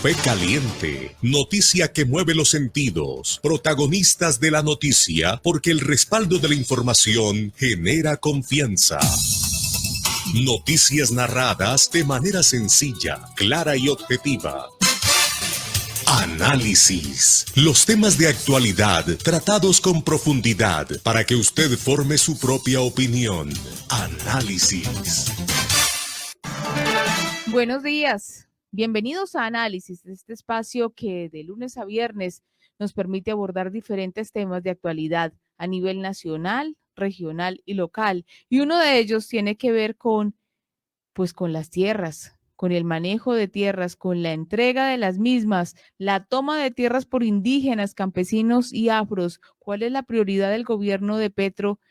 Café Caliente, noticia que mueve los sentidos, protagonistas de la noticia porque el respaldo de la información genera confianza. Noticias narradas de manera sencilla, clara y objetiva. Análisis. Los temas de actualidad tratados con profundidad para que usted forme su propia opinión. Análisis. Buenos días. Bienvenidos a Análisis, este espacio que de lunes a viernes nos permite abordar diferentes temas de actualidad a nivel nacional, regional y local. Y uno de ellos tiene que ver con las tierras, con el manejo de tierras, con la entrega de las mismas, la toma de tierras por indígenas, campesinos y afros. ¿Cuál es la prioridad del gobierno de Petro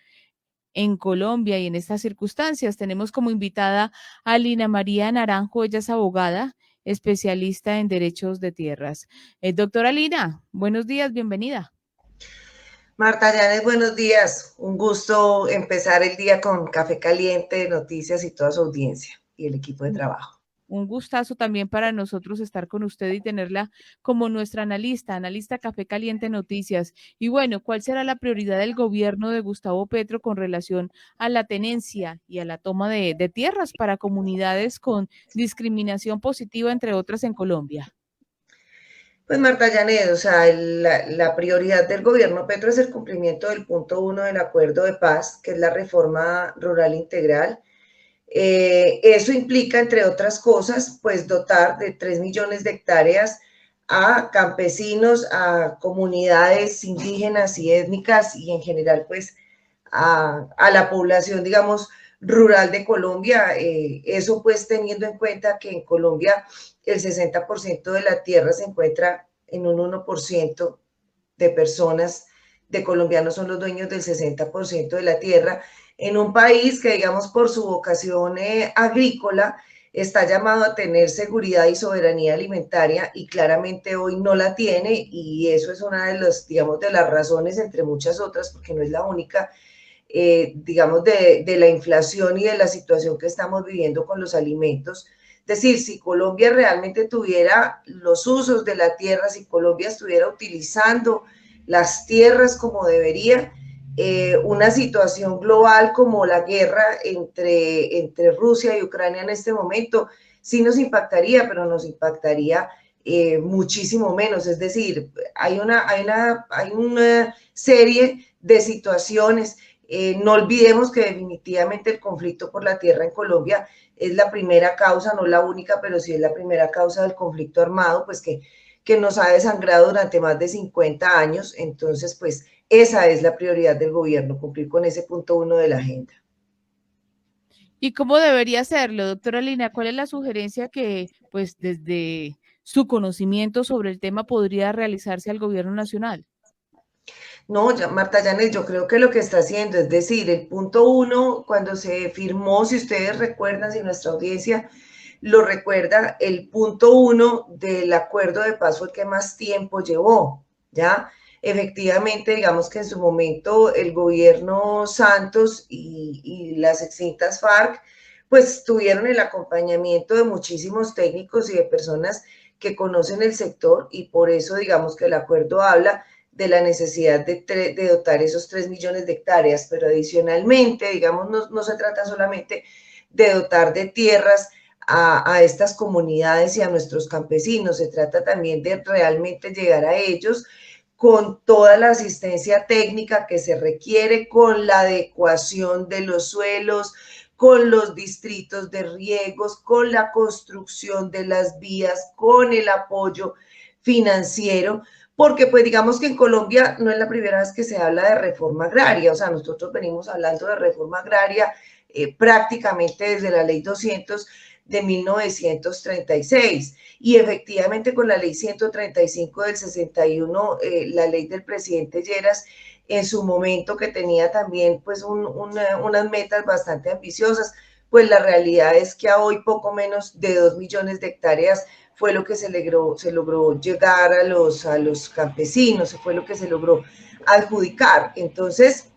en Colombia y en estas circunstancias? Tenemos como invitada a Lina María Naranjo, ella es abogada, especialista en derechos de tierras. Doctora Lina, buenos días, bienvenida. Marta Llanes, buenos días. Un gusto empezar el día con Café Caliente, noticias y toda su audiencia y el equipo de trabajo. Un gustazo también para nosotros estar con usted y tenerla como nuestra analista Café Caliente Noticias. Y bueno, ¿cuál será la prioridad del gobierno de Gustavo Petro con relación a la tenencia y a la toma de tierras para comunidades con discriminación positiva, entre otras, en Colombia? Pues Marta Llanes, o sea, la prioridad del gobierno Petro es el cumplimiento del punto 1 del acuerdo de paz, que es la reforma rural integral. Eso implica, entre otras cosas, pues dotar de 3 millones de hectáreas a campesinos, a comunidades indígenas y étnicas y en general pues a la población, digamos, rural de Colombia. Eso pues teniendo en cuenta que en Colombia el 60% de la tierra se encuentra en un 1% de personas, de colombianos son los dueños del 60% de la tierra, en un país que, digamos, por su vocación agrícola, está llamado a tener seguridad y soberanía alimentaria y claramente hoy no la tiene, y eso es una de las, digamos, de las razones, entre muchas otras, porque no es la única, digamos, de la inflación y de la situación que estamos viviendo con los alimentos. Es decir, si Colombia realmente tuviera los usos de la tierra, si Colombia estuviera utilizando las tierras como debería, una situación global como la guerra entre Rusia y Ucrania en este momento sí nos impactaría, pero nos impactaría muchísimo menos. Es decir, hay una serie de situaciones. No olvidemos que definitivamente el conflicto por la tierra en Colombia es la primera causa, no la única, pero sí es la primera causa del conflicto armado, pues que nos ha desangrado durante más de 50 años. Entonces, pues esa es la prioridad del gobierno, cumplir con ese punto 1 de la agenda. ¿Y cómo debería hacerlo, doctora Lina? ¿Cuál es la sugerencia que, pues, desde su conocimiento sobre el tema podría realizarse al gobierno nacional? No, Marta Llanes, yo creo que lo que está haciendo, es decir, el punto 1, cuando se firmó, si ustedes recuerdan, si nuestra audiencia lo recuerda, el punto 1 del acuerdo de paz fue el que más tiempo llevó, ¿ya? Efectivamente, digamos que en su momento el gobierno Santos y las extintas FARC, pues tuvieron el acompañamiento de muchísimos técnicos y de personas que conocen el sector, y por eso digamos que el acuerdo habla de la necesidad de dotar esos 3 millones de hectáreas, pero adicionalmente, digamos, no se trata solamente de dotar de tierras a estas comunidades y a nuestros campesinos, se trata también de realmente llegar a ellos con toda la asistencia técnica que se requiere, con la adecuación de los suelos, con los distritos de riegos, con la construcción de las vías, con el apoyo financiero, porque pues digamos que en Colombia no es la primera vez que se habla de reforma agraria. O sea, nosotros venimos hablando de reforma agraria prácticamente desde la ley 200 de 1936, y efectivamente con la ley 135 del 61, la ley del presidente Lleras, en su momento, que tenía también pues unas metas bastante ambiciosas, pues la realidad es que a hoy poco menos de 2 millones de hectáreas fue lo que se logró llegar a los campesinos, fue lo que se logró adjudicar. Entonces,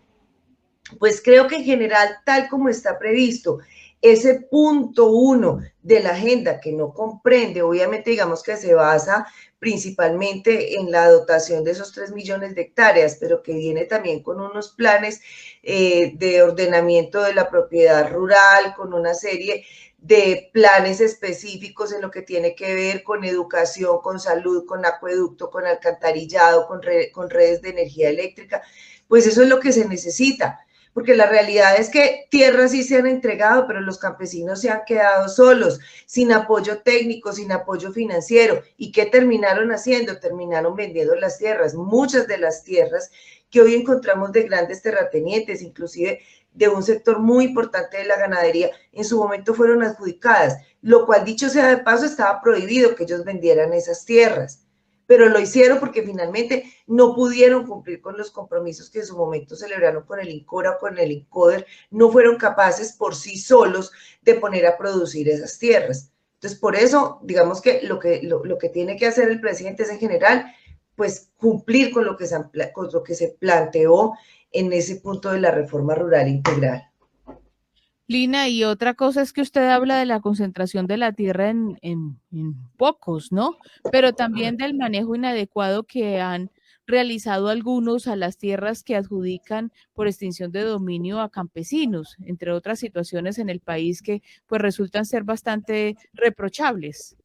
pues creo que en general, tal como está previsto ese punto 1 de la agenda que no comprende, obviamente digamos que se basa principalmente en la dotación de esos 3 millones de hectáreas, pero que viene también con unos planes de ordenamiento de la propiedad rural, con una serie de planes específicos en lo que tiene que ver con educación, con salud, con acueducto, con alcantarillado, con redes de energía eléctrica, pues eso es lo que se necesita, porque la realidad es que tierras sí se han entregado, pero los campesinos se han quedado solos, sin apoyo técnico, sin apoyo financiero. ¿Y qué terminaron haciendo? Terminaron vendiendo las tierras, muchas de las tierras que hoy encontramos de grandes terratenientes, inclusive de un sector muy importante de la ganadería, en su momento fueron adjudicadas, lo cual, dicho sea de paso, estaba prohibido que ellos vendieran esas tierras, pero lo hicieron porque finalmente no pudieron cumplir con los compromisos que en su momento celebraron con el INCORA o con el INCODER, no fueron capaces por sí solos de poner a producir esas tierras. Entonces, por eso, digamos que lo que tiene que hacer el presidente es en general, pues cumplir con lo que se planteó en ese punto de la reforma rural integral. Lina, y otra cosa es que usted habla de la concentración de la tierra en pocos, ¿no? Pero también del manejo inadecuado que han realizado algunos a las tierras que adjudican por extinción de dominio a campesinos, entre otras situaciones en el país que pues resultan ser bastante reprochables.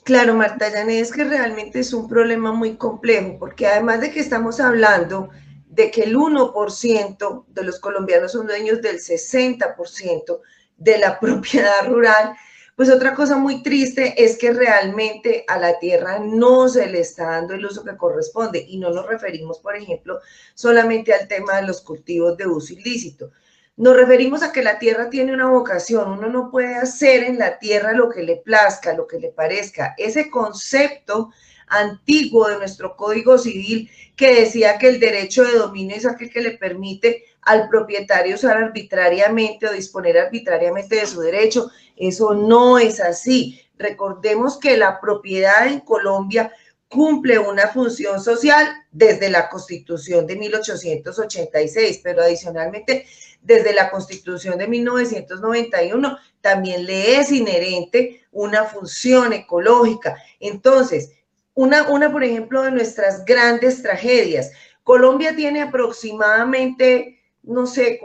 Claro, Marta Yané, es que realmente es un problema muy complejo, porque además de que estamos hablando de que el 1% de los colombianos son dueños del 60% de la propiedad rural, pues otra cosa muy triste es que realmente a la tierra no se le está dando el uso que corresponde, y no nos referimos, por ejemplo, solamente al tema de los cultivos de uso ilícito. Nos referimos a que la tierra tiene una vocación, uno no puede hacer en la tierra lo que le plazca, lo que le parezca. Ese concepto antiguo de nuestro Código Civil que decía que el derecho de dominio es aquel que le permite al propietario usar arbitrariamente o disponer arbitrariamente de su derecho, eso no es así. Recordemos que la propiedad en Colombia cumple una función social desde la Constitución de 1886, pero adicionalmente desde la Constitución de 1991 también le es inherente una función ecológica. Entonces, por ejemplo, de nuestras grandes tragedias, Colombia tiene aproximadamente, no sé,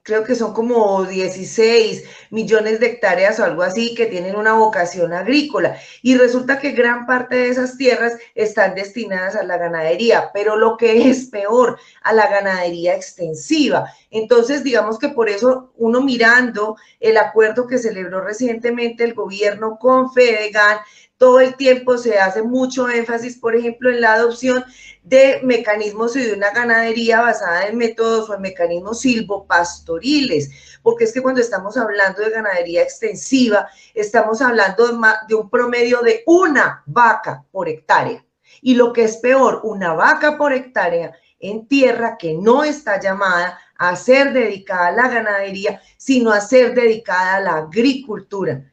creo que son como 16 millones de hectáreas o algo así que tienen una vocación agrícola, y resulta que gran parte de esas tierras están destinadas a la ganadería, pero lo que es peor, a la ganadería extensiva. Entonces, digamos que por eso uno, mirando el acuerdo que celebró recientemente el gobierno con Fedegan, todo el tiempo se hace mucho énfasis, por ejemplo, en la adopción de mecanismos y de una ganadería basada en métodos o en mecanismos silvopastoriles, porque es que cuando estamos hablando de ganadería extensiva, estamos hablando de un promedio de una vaca por hectárea. Y lo que es peor, una vaca por hectárea en tierra que no está llamada a ser dedicada a la ganadería, sino a ser dedicada a la agricultura.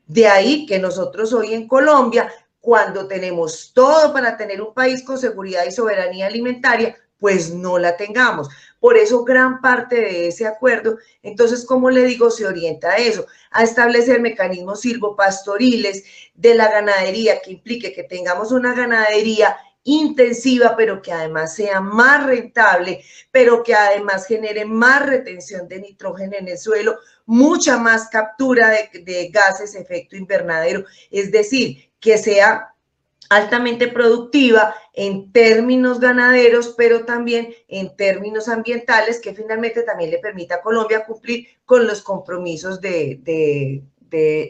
De ahí que nosotros hoy en Colombia, cuando tenemos todo para tener un país con seguridad y soberanía alimentaria, pues no la tengamos. Por eso gran parte de ese acuerdo, entonces, como le digo, se orienta a eso, a establecer mecanismos silvopastoriles de la ganadería que implique que tengamos una ganadería intensiva, pero que además sea más rentable, pero que además genere más retención de nitrógeno en el suelo, mucha más captura de gases efecto invernadero, es decir, que sea altamente productiva en términos ganaderos, pero también en términos ambientales, que finalmente también le permita a Colombia cumplir con los compromisos de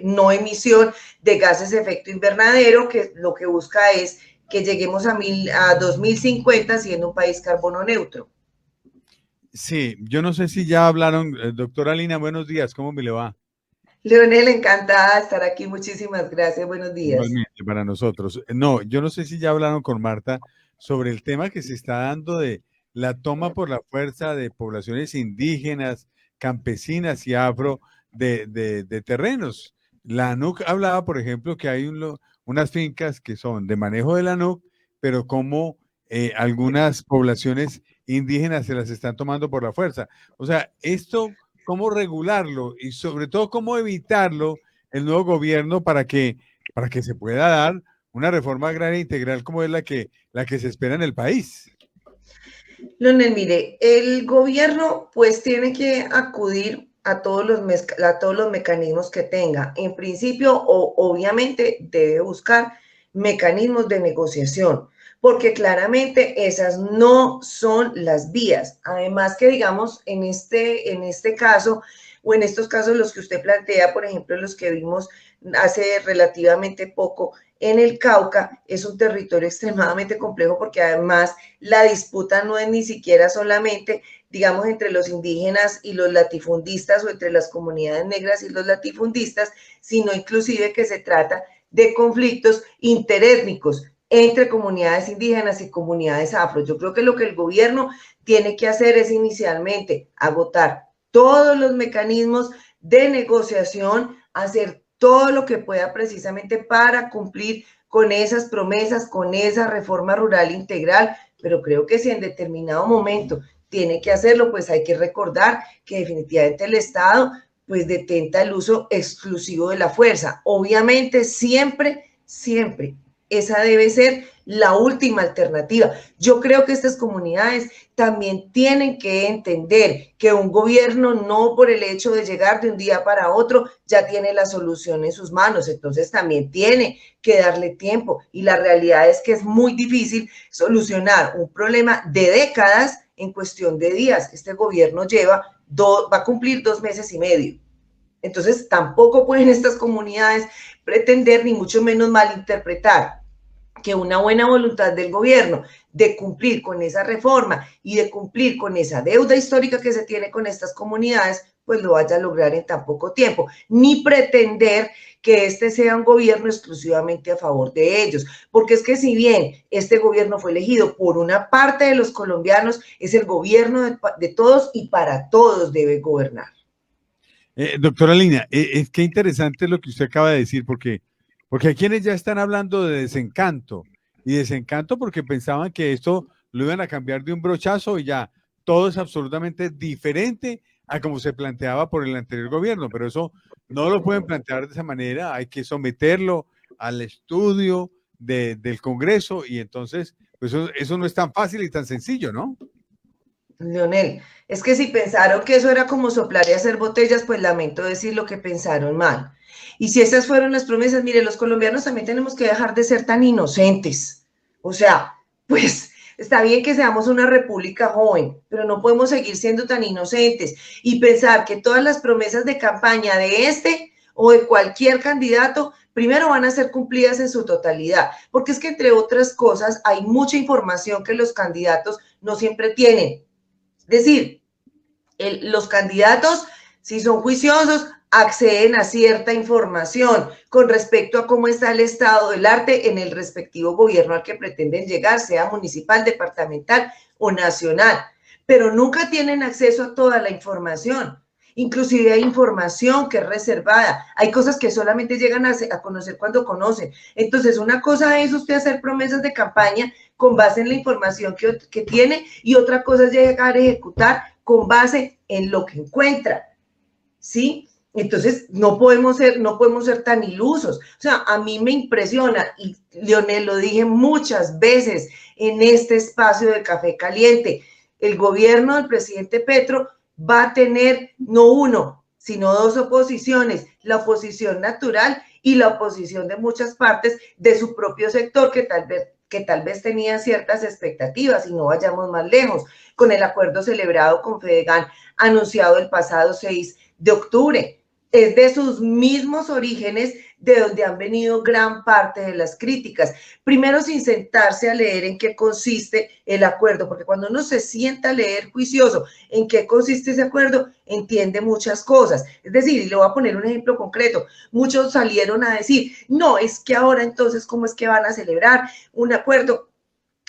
no emisión de gases de efecto invernadero, que lo que busca es que lleguemos a 2050 siendo un país carbono neutro. Sí, yo no sé si ya hablaron, doctora Lina, buenos días, ¿cómo me le va? Leonel, encantada de estar aquí, muchísimas gracias, buenos días. Igualmente, para nosotros. No, yo no sé si ya hablaron con Marta sobre el tema que se está dando de la toma por la fuerza de poblaciones indígenas, campesinas y afro de terrenos. La ANUC hablaba, por ejemplo, que hay unas fincas que son de manejo de la ANUC, pero como algunas poblaciones indígenas se las están tomando por la fuerza. O sea, esto cómo regularlo y sobre todo cómo evitarlo el nuevo gobierno para que se pueda dar una reforma agraria integral como es la que se espera en el país. Leonel, mire, el gobierno pues tiene que acudir a todos los mecanismos que tenga. En principio, obviamente debe buscar mecanismos de negociación, porque claramente esas no son las vías. Además que digamos, en este caso, o en estos casos los que usted plantea, por ejemplo, los que vimos hace relativamente poco en el Cauca, es un territorio extremadamente complejo porque además la disputa no es ni siquiera solamente, digamos, entre los indígenas y los latifundistas o entre las comunidades negras y los latifundistas, sino inclusive que se trata de conflictos interétnicos entre comunidades indígenas y comunidades afro. Yo creo que lo que el gobierno tiene que hacer es inicialmente agotar todos los mecanismos de negociación, hacer todo lo que pueda precisamente para cumplir con esas promesas, con esa reforma rural integral, pero creo que si en determinado momento tiene que hacerlo, pues hay que recordar que definitivamente el Estado pues detenta el uso exclusivo de la fuerza. Obviamente siempre esa debe ser la última alternativa. Yo creo que estas comunidades también tienen que entender que un gobierno no por el hecho de llegar de un día para otro ya tiene la solución en sus manos, entonces también tiene que darle tiempo y la realidad es que es muy difícil solucionar un problema de décadas en cuestión de días. Este gobierno va a cumplir 2 meses y medio. Entonces tampoco pueden estas comunidades pretender ni mucho menos malinterpretar que una buena voluntad del gobierno de cumplir con esa reforma y de cumplir con esa deuda histórica que se tiene con estas comunidades, pues lo vaya a lograr en tan poco tiempo, ni pretender que este sea un gobierno exclusivamente a favor de ellos, porque es que si bien este gobierno fue elegido por una parte de los colombianos, es el gobierno de todos y para todos debe gobernar. Doctora Lina, es que interesante lo que usted acaba de decir, porque hay quienes ya están hablando de desencanto, y desencanto porque pensaban que esto lo iban a cambiar de un brochazo y ya todo es absolutamente diferente a como se planteaba por el anterior gobierno, pero eso no lo pueden plantear de esa manera, hay que someterlo al estudio del Congreso y entonces pues eso no es tan fácil y tan sencillo, ¿no? Leonel, es que si pensaron que eso era como soplar y hacer botellas, pues lamento decir lo que pensaron mal. Y si esas fueron las promesas, mire, los colombianos también tenemos que dejar de ser tan inocentes. O sea, pues está bien que seamos una república joven, pero no podemos seguir siendo tan inocentes y pensar que todas las promesas de campaña de este o de cualquier candidato primero van a ser cumplidas en su totalidad, porque es que entre otras cosas hay mucha información que los candidatos no siempre tienen. Es decir, los candidatos, si son juiciosos, acceden a cierta información con respecto a cómo está el estado del arte en el respectivo gobierno al que pretenden llegar, sea municipal, departamental o nacional, pero nunca tienen acceso a toda la información. Inclusive hay información que es reservada, hay cosas que solamente llegan a conocer cuando conocen. Entonces, una cosa es usted hacer promesas de campaña con base en la información que tiene y otra cosa es llegar a ejecutar con base en lo que encuentra, ¿sí? Entonces, no podemos ser tan ilusos. O sea, a mí me impresiona, y Leonel, lo dije muchas veces en este espacio de Café Caliente, el gobierno del presidente Petro va a tener no uno, sino 2 oposiciones, la oposición natural y la oposición de muchas partes de su propio sector que tal vez tenían ciertas expectativas y no vayamos más lejos, con el acuerdo celebrado con Fedegan anunciado el pasado 6 de octubre. Es de sus mismos orígenes de donde han venido gran parte de las críticas. Primero, sin sentarse a leer en qué consiste el acuerdo, porque cuando uno se sienta a leer juicioso en qué consiste ese acuerdo, entiende muchas cosas. Es decir, y le voy a poner un ejemplo concreto, muchos salieron a decir, no, es que ahora entonces, ¿cómo es que van a celebrar un acuerdo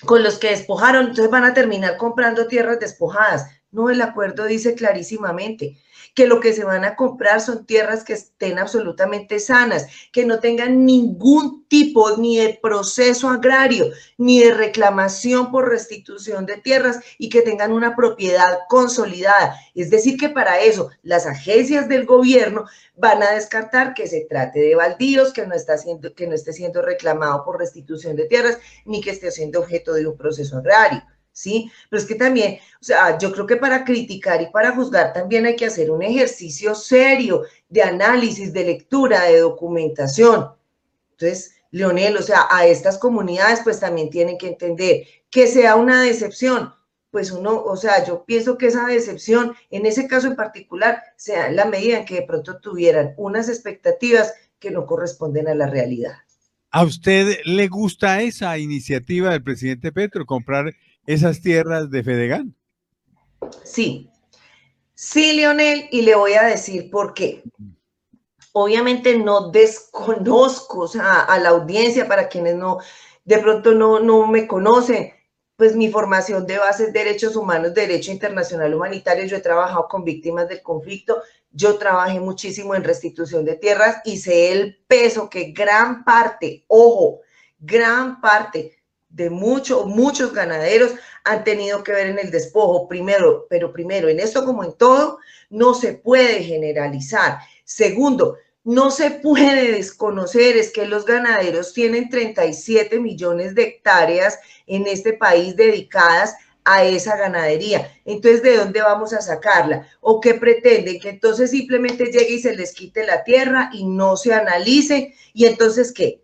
con los que despojaron? Entonces van a terminar comprando tierras despojadas. No, el acuerdo dice clarísimamente que lo que se van a comprar son tierras que estén absolutamente sanas, que no tengan ningún tipo ni de proceso agrario, ni de reclamación por restitución de tierras y que tengan una propiedad consolidada. Es decir, que para eso las agencias del gobierno van a descartar que se trate de baldíos, que no esté siendo reclamado por restitución de tierras, ni que esté siendo objeto de un proceso agrario. ¿Sí? Pero es que también, o sea, yo creo que para criticar y para juzgar también hay que hacer un ejercicio serio de análisis, de lectura, de documentación. Entonces, Leonel, o sea, a estas comunidades pues también tienen que entender que sea una decepción, pues uno, o sea, yo pienso que esa decepción, en ese caso en particular, sea en la medida en que de pronto tuvieran unas expectativas que no corresponden a la realidad. ¿A usted le gusta esa iniciativa del presidente Petro, comprar esas tierras de Fedegan? Sí, sí, Leonel, y le voy a decir por qué. Obviamente no desconozco, o sea, a la audiencia, para quienes no, de pronto no me conocen, pues mi formación de base es Derechos Humanos, Derecho Internacional Humanitario. Yo he trabajado con víctimas del conflicto, yo trabajé muchísimo en restitución de tierras y sé el peso que gran parte, ojo, gran parte de muchos ganaderos han tenido que ver en el despojo. Primero, en esto como en todo, no se puede generalizar. Segundo, no se puede desconocer, es que los ganaderos tienen 37 millones de hectáreas en este país dedicadas a esa ganadería. Entonces, ¿de dónde vamos a sacarla? ¿O qué pretenden? Que entonces simplemente llegue y se les quite la tierra y no se analice. ¿Y entonces qué?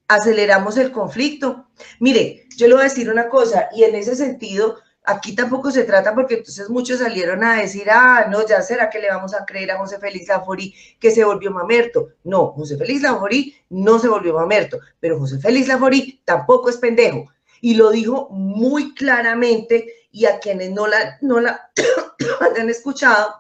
¿Aceleramos el conflicto? Mire, yo le voy a decir una cosa, y en ese sentido, aquí tampoco se trata, porque entonces muchos salieron a decir, no, ya será que le vamos a creer a José Félix Laforí que se volvió mamerto. No, José Félix Laforí no se volvió mamerto, pero José Félix Laforí tampoco es pendejo. Y lo dijo muy claramente, y a quienes no la hayan escuchado,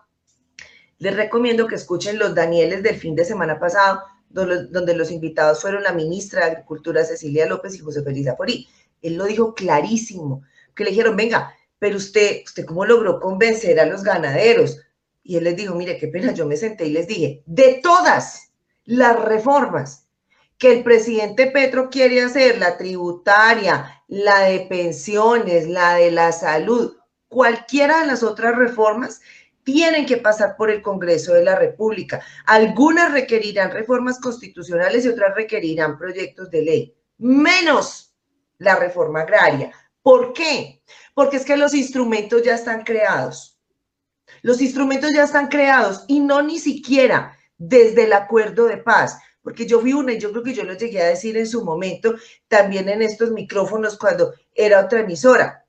les recomiendo que escuchen los Danieles del fin de semana pasado, donde los invitados fueron la ministra de Agricultura Cecilia López y José Félix Laforí. Él lo dijo clarísimo, que le dijeron, venga, pero usted ¿cómo logró convencer a los ganaderos? Y él les dijo, mire, qué pena, yo me senté y les dije, de todas las reformas que el presidente Petro quiere hacer, la tributaria, la de pensiones, la de la salud, cualquiera de las otras reformas, tienen que pasar por el Congreso de la República. Algunas requerirán reformas constitucionales y otras requerirán proyectos de ley, menos la reforma agraria. ¿Por qué? Porque es que los instrumentos ya están creados. Los instrumentos ya están creados y no ni siquiera desde el acuerdo de paz. Porque yo fui una, y yo creo que yo lo llegué a decir en su momento, también en estos micrófonos cuando era otra emisora.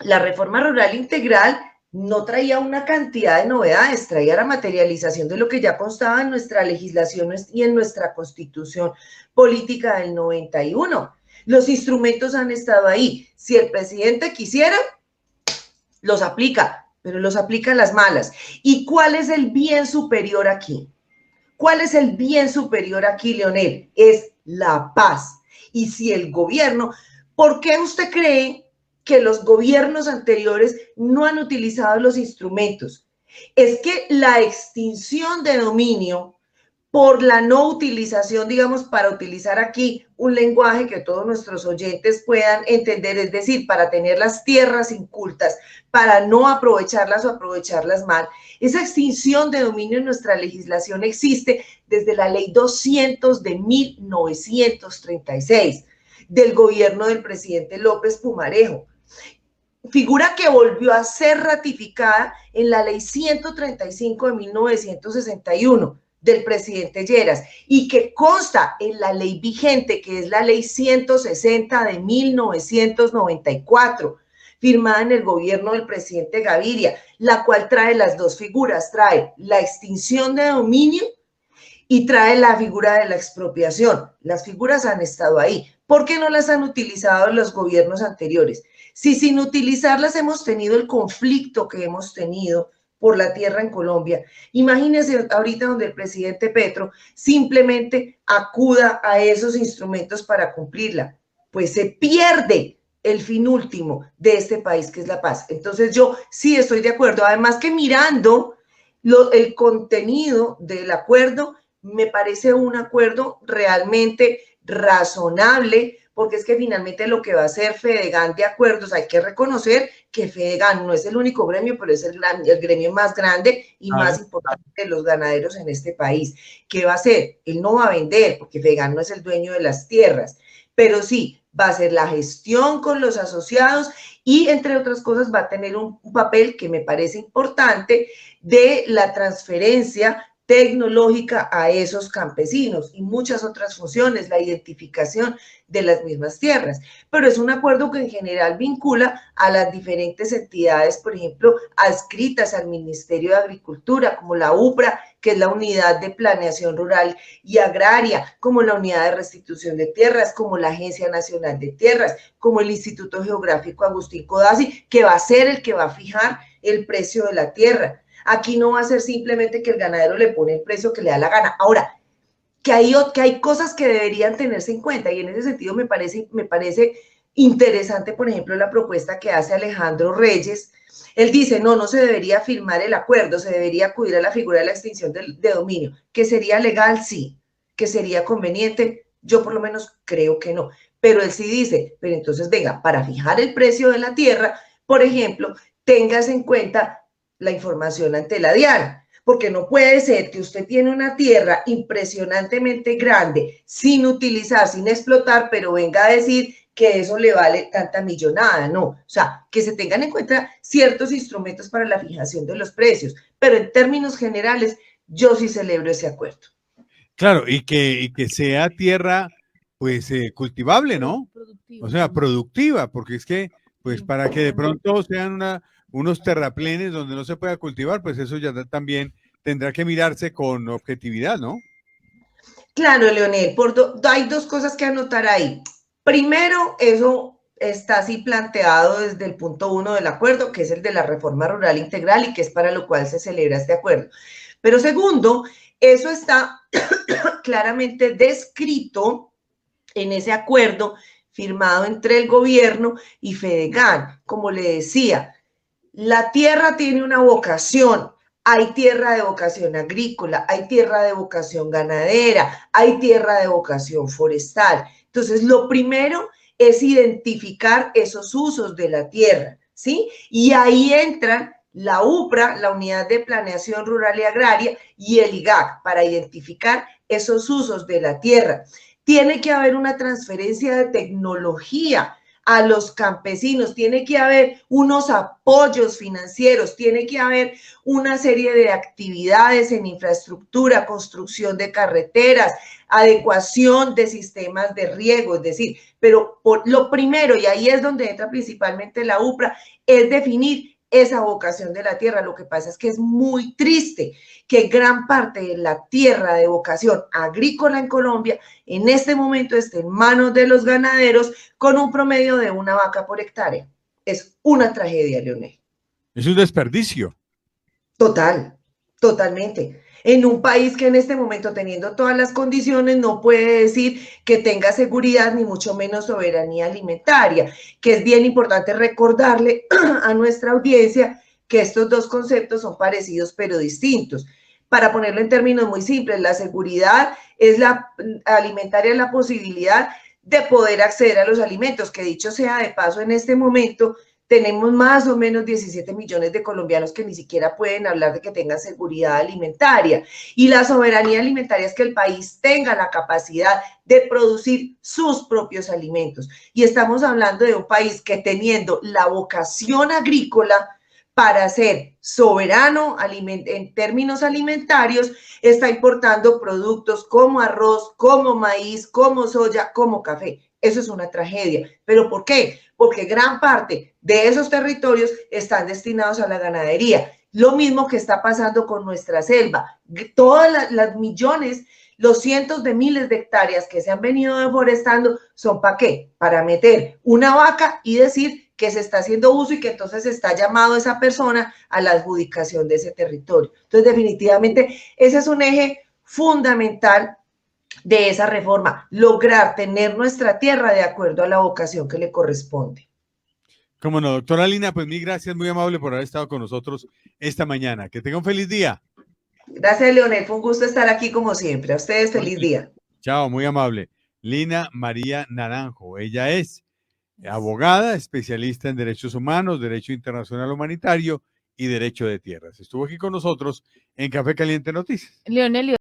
La reforma rural integral no traía una cantidad de novedades, traía la materialización de lo que ya constaba en nuestra legislación y en nuestra constitución política del 91. Los instrumentos han estado ahí. Si el presidente quisiera, los aplica, pero los aplica a las malas. ¿Y cuál es el bien superior aquí? ¿Cuál es el bien superior aquí, Leonel? Es la paz. Y si el gobierno, ¿por qué usted cree que los gobiernos anteriores no han utilizado los instrumentos? Es que la extinción de dominio por la no utilización, digamos, para utilizar aquí un lenguaje que todos nuestros oyentes puedan entender, es decir, para tener las tierras incultas, para no aprovecharlas o aprovecharlas mal. Esa extinción de dominio en nuestra legislación existe desde la Ley 200 de 1936, del gobierno del presidente López Pumarejo. Figura que volvió a ser ratificada en la Ley 135 de 1961 del presidente Lleras y que consta en la ley vigente, que es la Ley 160 de 1994, firmada en el gobierno del presidente Gaviria, la cual trae las dos figuras, trae la extinción de dominio y trae la figura de la expropiación. Las figuras han estado ahí. ¿Por qué no las han utilizado los gobiernos anteriores? Si sin utilizarlas hemos tenido el conflicto que hemos tenido por la tierra en Colombia, imagínense ahorita donde el presidente Petro simplemente acuda a esos instrumentos para cumplirla, pues se pierde el fin último de este país, que es la paz. Entonces yo sí estoy de acuerdo. Además que mirando el contenido del acuerdo, me parece un acuerdo realmente razonable, porque es que finalmente lo que va a hacer Fedegan de acuerdos, hay que reconocer que Fedegan no es el único gremio, pero es el gremio más grande y más importante de los ganaderos en este país. ¿Qué va a hacer? Él no va a vender, porque Fedegan no es el dueño de las tierras, pero sí va a hacer la gestión con los asociados y, entre otras cosas, va a tener un papel que me parece importante de la transferencia tecnológica a esos campesinos y muchas otras funciones, la identificación de las mismas tierras. Pero es un acuerdo que en general vincula a las diferentes entidades, por ejemplo, adscritas al Ministerio de Agricultura, como la UPRA, que es la Unidad de Planeación Rural y Agraria, como la Unidad de Restitución de Tierras, como la Agencia Nacional de Tierras, como el Instituto Geográfico Agustín Codazzi, que va a ser el que va a fijar el precio de la tierra. Aquí no va a ser simplemente que el ganadero le pone el precio que le da la gana. Ahora, que hay cosas que deberían tenerse en cuenta, y en ese sentido me parece interesante, por ejemplo, la propuesta que hace Alejandro Reyes. Él dice, no se debería firmar el acuerdo, se debería acudir a la figura de la extinción de dominio, que sería legal, sí, que sería conveniente, yo por lo menos creo que no, pero él sí dice, pero entonces venga, para fijar el precio de la tierra, por ejemplo, tengas en cuenta la información ante la DIAN, porque no puede ser que usted tiene una tierra impresionantemente grande, sin utilizar, sin explotar, pero venga a decir que eso le vale tanta millonada, no. O sea, que se tengan en cuenta ciertos instrumentos para la fijación de los precios, pero en términos generales, yo sí celebro ese acuerdo. Claro, y que sea tierra, pues, cultivable, ¿no? Productiva. O sea, productiva, porque es que, pues, para que de pronto sean unos terraplenes donde no se pueda cultivar, pues eso ya también tendrá que mirarse con objetividad, ¿no? Claro, Leonel, hay dos cosas que anotar ahí. Primero, eso está así planteado desde el punto 1 del acuerdo, que es el de la reforma rural integral y que es para lo cual se celebra este acuerdo. Pero segundo, eso está claramente descrito en ese acuerdo firmado entre el gobierno y Fedegan. Como le decía, la tierra tiene una vocación. Hay tierra de vocación agrícola, hay tierra de vocación ganadera, hay tierra de vocación forestal. Entonces, lo primero es identificar esos usos de la tierra, ¿sí? Y ahí entran la UPRA, la Unidad de Planeación Rural y Agraria, y el IGAC, para identificar esos usos de la tierra. Tiene que haber una transferencia de tecnología a los campesinos, tiene que haber unos apoyos financieros, tiene que haber una serie de actividades en infraestructura, construcción de carreteras, adecuación de sistemas de riego, es decir, pero lo primero, y ahí es donde entra principalmente la UPRA, es definir esa vocación de la tierra. Lo que pasa es que es muy triste que gran parte de la tierra de vocación agrícola en Colombia en este momento esté en manos de los ganaderos con un promedio de una vaca por hectárea. Es una tragedia, Leonel. Es un desperdicio. Total, totalmente. En un país que en este momento, teniendo todas las condiciones, no puede decir que tenga seguridad ni mucho menos soberanía alimentaria, que es bien importante recordarle a nuestra audiencia que estos dos conceptos son parecidos pero distintos. Para ponerlo en términos muy simples, la seguridad es alimentaria, es la posibilidad de poder acceder a los alimentos, que dicho sea de paso, en este momento tenemos más o menos 17 millones de colombianos que ni siquiera pueden hablar de que tengan seguridad alimentaria. Y la soberanía alimentaria es que el país tenga la capacidad de producir sus propios alimentos. Y estamos hablando de un país que, teniendo la vocación agrícola para ser soberano en términos alimentarios, está importando productos como arroz, como maíz, como soya, como café. Eso es una tragedia. ¿Pero por qué? Porque gran parte de esos territorios están destinados a la ganadería. Lo mismo que está pasando con nuestra selva. Todas las millones, los cientos de miles de hectáreas que se han venido deforestando, ¿son para qué? Para meter una vaca y decir que se está haciendo uso y que entonces está llamado esa persona a la adjudicación de ese territorio. Entonces, definitivamente, ese es un eje fundamental de esa reforma, lograr tener nuestra tierra de acuerdo a la vocación que le corresponde. Cómo no, doctora Lina, pues mil gracias, muy amable por haber estado con nosotros esta mañana. Que tenga un feliz día. Gracias, Leonel. Fue un gusto estar aquí como siempre. A ustedes, feliz día. Chao, muy amable. Lina María Naranjo, ella es abogada, especialista en derechos humanos, derecho internacional humanitario y derecho de tierras. Estuvo aquí con nosotros en Café Caliente Noticias. Leonel,